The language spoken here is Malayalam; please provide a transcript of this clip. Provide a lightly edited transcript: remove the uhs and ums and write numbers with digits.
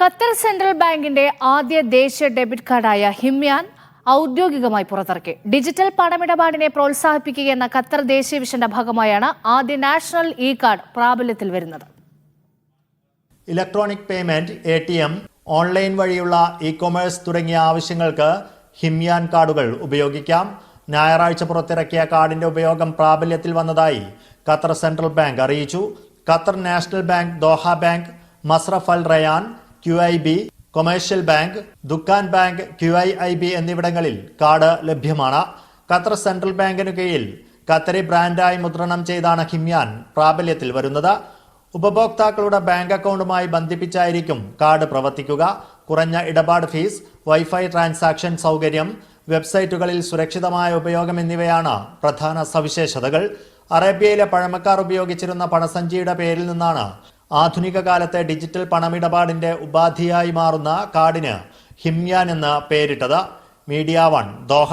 ഖത്തർ സെൻട്രൽ ബാങ്കിന്റെ ആദ്യ ദേശീയ ഡെബിറ്റ് കാർഡായ ഹിമ്യാൻ ഔദ്യോഗികമായി പുറത്തിറക്കി. ഡിജിറ്റൽ പണമിടപാടിനെ പ്രോത്സാഹിപ്പിക്കുക എന്ന ഖത്തർ ദേശീയ വിഷന്റെ ഭാഗമായാണ് ആദ്യ നാഷണൽ ഇ കാർഡ് പ്രാബല്യത്തിൽ വരുന്നത്. ഇലക്ട്രോണിക് പേയ്മെന്റ്, ATM, ഓൺലൈൻ വഴിയുള്ള ഇ-കൊമേഴ്സ് തുടങ്ങിയ ആവശ്യങ്ങൾക്ക് ഹിമ്യാൻ കാർഡുകൾ ഉപയോഗിക്കാം. ഞായറാഴ്ച പുറത്തിറക്കിയ കാർഡിന്റെ ഉപയോഗം പ്രാബല്യത്തിൽ വന്നതായി ഖത്തർ സെൻട്രൽ ബാങ്ക് അറിയിച്ചു. Qatar national bank, Doha bank, Masraf Al Rayan, QIB, commercial bank, Dukhan bank, QIIB എന്നിവിടങ്ങളിൽ കാർഡ് ലഭ്യമാണ്. ഖത്തർ സെൻട്രൽ ബാങ്കിനു കീഴിൽ ഖത്തറി ബ്രാൻഡായി മുദ്രണം ചെയ്താണ് ഹിമ്യാൻ പ്രാബല്യത്തിൽ വരുന്നത്. ഉപഭോക്താക്കളുടെ ബാങ്ക് അക്കൗണ്ടുമായി ബന്ധിപ്പിച്ചായിരിക്കും കാർഡ് പ്രവർത്തിക്കുക. കുറഞ്ഞ ഇടപാട് ഫീസ്, വൈഫൈ ട്രാൻസാക്ഷൻ സൗകര്യം, വെബ്സൈറ്റുകളിൽ സുരക്ഷിതമായ ഉപയോഗം എന്നിവയാണ് പ്രധാന സവിശേഷതകൾ. അറേബ്യയിലെ പഴമക്കാർ ഉപയോഗിച്ചിരുന്ന പണസഞ്ചിയുടെ പേരിൽ നിന്നാണ് ആധുനിക കാലത്തെ ഡിജിറ്റൽ പണമിടപാടിന്റെ ഉപാധിയായി മാറുന്ന കാർഡിന് ഹിമ്യാൻ എന്ന് പേരിട്ടത്. Media 1, Doha.